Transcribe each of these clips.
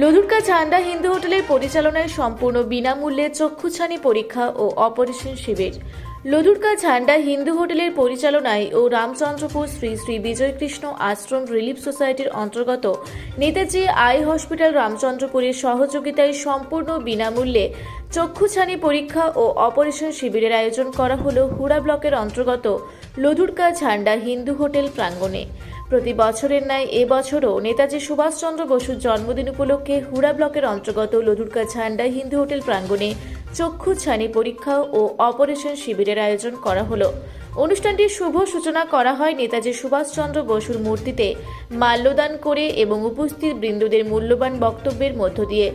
লধুরকা ঝান্ডা হিন্দু হোটেলের পরিচালনায় সম্পূর্ণ বিনামূল্যে চক্ষুছানি পরীক্ষা ও অপারেশন শিবির। লধুরকা ঝান্ডা হিন্দু হোটেলের পরিচালনায় ও রামচন্দ্রপুর শ্রী শ্রী বিজয়কৃষ্ণ আশ্রম রিলিফ সোসাইটির অন্তর্গত নেতাজি আই হসপিটাল রামচন্দ্রপুরের সহযোগিতায় সম্পূর্ণ বিনামূল্যে চক্ষুছানি পরীক্ষা ও অপারেশন শিবিরের আয়োজন করা হলো হুড়া ব্লকের অন্তর্গত লধুরকা ঝান্ডা হিন্দু হোটেল প্রাঙ্গণে। প্রতি বছরের ন্যায় এবছরও নেতাজি সুভাষচন্দ্র বসুর জন্মদিন উপলক্ষে হুড়া ব্লকের অন্তর্গত লধুরকা ঝান্ডা হিন্দু হোটেল প্রাঙ্গণে চক্ষু ছানি পরীক্ষা ও অপারেশন শিবিরের আয়োজন করা হলো। অনুষ্ঠানটির শুভ সূচনা করা হয় নেতাজি সুভাষচন্দ্র বসুর মূর্তিতে মাল্যদান করে এবং উপস্থিত বৃন্দদের মূল্যবান বক্তব্যের মধ্য দিয়ে।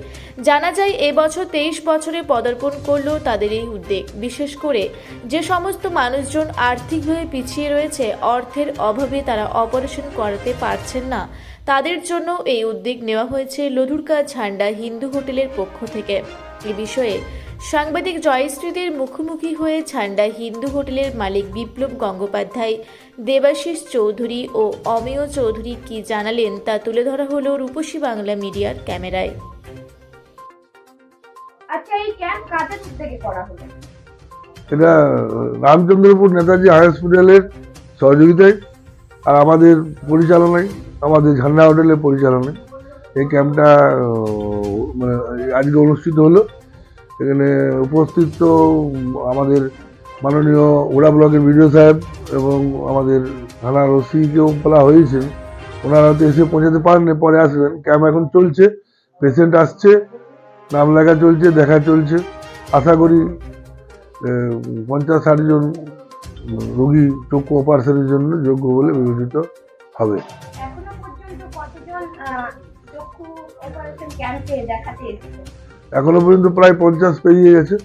জানা যায় এবছর 23 বছরে পদার্পণ করল তাদের এই উদ্যোগ। বিশেষ করে যে সমস্ত মানুষজন আর্থিকভাবে পিছিয়ে রয়েছে, অর্থের অভাবে তারা অপারেশন করাতে পারছেন না, তাদের জন্য এই উদ্যোগ নেওয়া হয়েছে লধুরকা ঝান্ডা হিন্দু হোটেলের পক্ষ থেকে। এ বিষয়ে সাংবাদিক জয়শ্রীদের মুখোমুখি হয়ে ঝান্ডা হিন্দু হোটেলের মালিক বিপ্লব গঙ্গোপাধ্যায়, দেবাশিস চৌধুরী ও অমেয় চৌধুরী কি জানালেন তা তুলে ধরা হলো রূপসী বাংলা মিডিয়ার ক্যামেরায়। আচ্ছা, এই ক্যাম্প কাদের উদ্যোগে করা হলো? এটা রামচন্দ্রপুর নেতাজি হাই হসপিটালের সহযোগিতায় আর আমাদের পরিচালনায়, আমাদের ঝান্ডা হোটেলের পরিচালনায় এই ক্যাম্পটা মানে আজকে অনুষ্ঠিত হলো। এখানে উপস্থিত তো আমাদের মাননীয় ওড়া ব্লকের বিডিও সাহেব এবং আমাদের থানার ওসিকেও বলা হয়েছে, ওনারা তো এসে পৌঁছাতে পারেননি, পরে আসবেন। ক্যাম্প এখন চলছে, পেশেন্ট আসছে, নাম লেখা চলছে, দেখা চলছে। আশা করি 50-60 জন রোগী চক্ষু অপারেশনের জন্য যোগ্য বলে বিবেচিত হবে। এখনো পর্যন্ত কতজন চক্ষু অপারেশন ক্যাম্পে দেখাতে এসেছে? এখনো পর্যন্ত প্রায় 50 পেরিয়ে গেছে,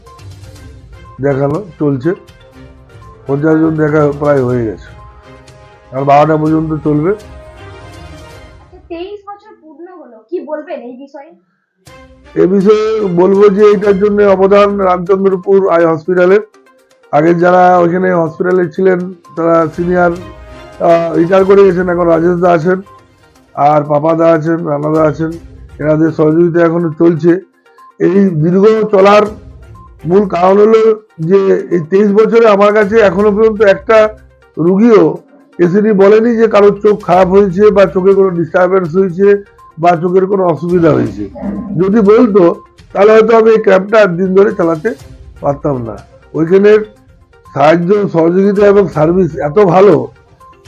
দেখানো চলছে। 50 জন দেখা প্রায় হয়ে গেছে, আর 12টা পর্যন্ত চলবে। আচ্ছা, 23 বছর পূর্ণ হলো, কি বলবেন এই বিষয়ে? এ বিষয়ে বলবো যে এটার জন্য অবদান রামচন্দ্রপুর আই হসপিটালের। আগে যারা ওইখানে হসপিটালে ছিলেন তারা সিনিয়র রিটায়ার করে গেছেন, এখন রাজেশ দা আছেন, আর পাপা দা আছেন, রানা দা আছেন। এনাদের সহযোগিতা এখনো চলছে। এই দীর্ঘ চলার মূল কারণ হলো যে এই 23 বছরে আমার কাছে এখনো পর্যন্ত একটা রুগীও এসেনি বলেনি যে কারোর চোখ খারাপ হয়েছে বা চোখে কোনো ডিস্টারবেন্স হয়েছে বা চোখের কোনো অসুবিধা হয়েছে। যদি বলতো তাহলে হয়তো আমি এই ক্যাম্পটা দিন ধরে চালাতে পারতাম না। ওইখানের সাহায্য, সহযোগিতা এবং সার্ভিস এত ভালো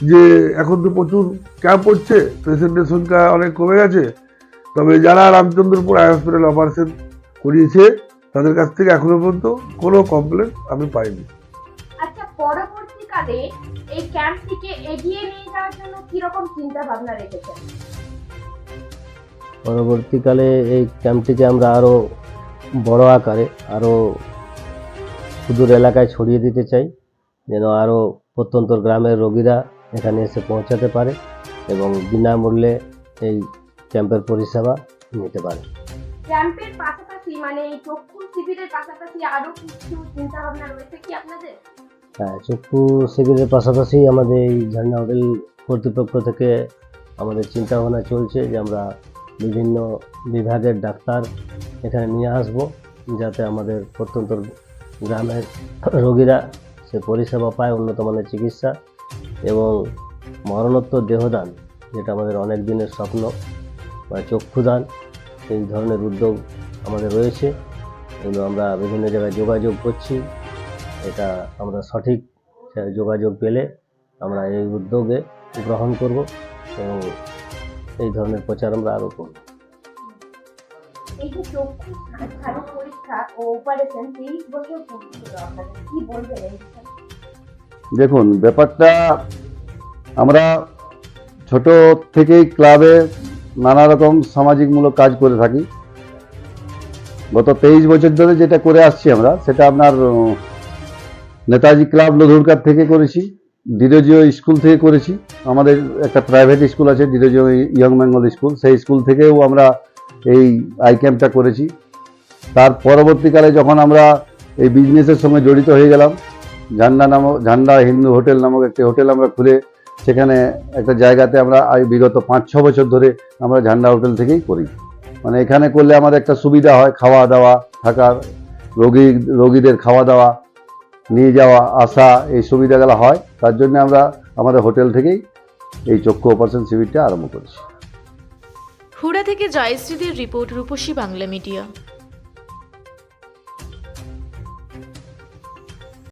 যে এখন তো প্রচুর ক্যাম্প হচ্ছে, পেশেন্টের সংখ্যা অনেক কমে গেছে। তবে যারা রামচন্দ্রপুর আই হসপিটাল অপারেশন করিয়েছে তাদের কাছ থেকে এখনো পর্যন্ত কোনো কমপ্লেন আমি পাইনি। আচ্ছা, পরবর্তীকালে এই ক্যাম্পটিকে এগিয়ে নিয়ে যাওয়ার জন্য কি রকম চিন্তা ভাবনা রেখেছেন? পরবর্তীকালে এই ক্যাম্পটিকে আমরা আরও বড় আকারে, আরও সুদূর এলাকায় ছড়িয়ে দিতে চাই, যেন আরও প্রত্যন্ত গ্রামের রোগীরা এখানে এসে পৌঁছাতে পারে এবং বিনামূল্যে এই ক্যাম্পের পরিষেবা নিতে পারে। ক্যাম্পের পাশাপাশি মানে এই চক্ষু শিবিরের পাশাপাশি আরো কিছু চিন্তা ভাবনা রয়েছে কি আপনাদের? হ্যাঁ, চক্ষু শিবিরের পাশাপাশি আমাদের এই ঝান্ডা হোটেল কর্তৃপক্ষ থেকে আমাদের চিন্তা ভাবনা চলছে যে আমরা বিভিন্ন বিভাগের ডাক্তার এখানে নিয়ে আসব, যাতে আমাদের প্রত্যন্ত গ্রামের রোগীরা সে পরিষেবা পায়, উন্নত মানের চিকিৎসা এবং মরণোত্তর দেহদান, যেটা আমাদের অনেক দিনের স্বপ্ন, বা চক্ষুদান। এই ধরনের উদ্যোগ আমাদের রয়েছে, এগুলো আমরা বিভিন্ন জায়গায় যোগাযোগ করছি। এটা আমরা সঠিক যোগাযোগ পেলে আমরা এই উদ্যোগে গ্রহণ করব এবং এই ধরনের প্রচার আমরা আরও করব। এই যে চক্ষু ছানি পরীক্ষা ও অপারেশন 23 বছর পূর্ণ হলো, আপনাদের কি বলবেন এই বিষয়ে? দেখুন, ব্যাপারটা আমরা ছোট থেকেই ক্লাবে নানা রকম সামাজিকমূলক কাজ করে থাকি। গত 23 বছর ধরে যেটা করে আসছি আমরা, সেটা আপনার নেতাজি ক্লাব লধুরকার থেকে করেছি, ডিরোজিও স্কুল থেকে করেছি। আমাদের একটা প্রাইভেট স্কুল আছে, ডিরোজিও ইয়ং বেঙ্গল স্কুল, সেই স্কুল থেকেও আমরা এই আই ক্যাম্পটা করেছি। তার পরবর্তীকালে যখন আমরা এই বিজনেসের সঙ্গে জড়িত হয়ে গেলাম, ঝান্ডা হিন্দু হোটেল নামক একটি হোটেল আমরা খুলে সেখানে একটা জায়গাতে আমরা বিগত 5-6 বছর ধরে আমরা ঝান্ডা হোটেল থেকেই করি। মানে এখানে করলে আমাদের একটা সুবিধা হয়, খাওয়া দাওয়া, থাকার, রোগীদের খাওয়া দাওয়া, নিয়ে যাওয়া আসা, এই সুবিধাগুলো হয়। তার জন্য আমরা আমাদের হোটেল থেকেই এই চক্ষু অপারেশন শিবিরটা আরম্ভ করেছি। হুড়া থেকে জয়শ্রীদের রিপোর্ট, রূপসী বাংলা মিডিয়া।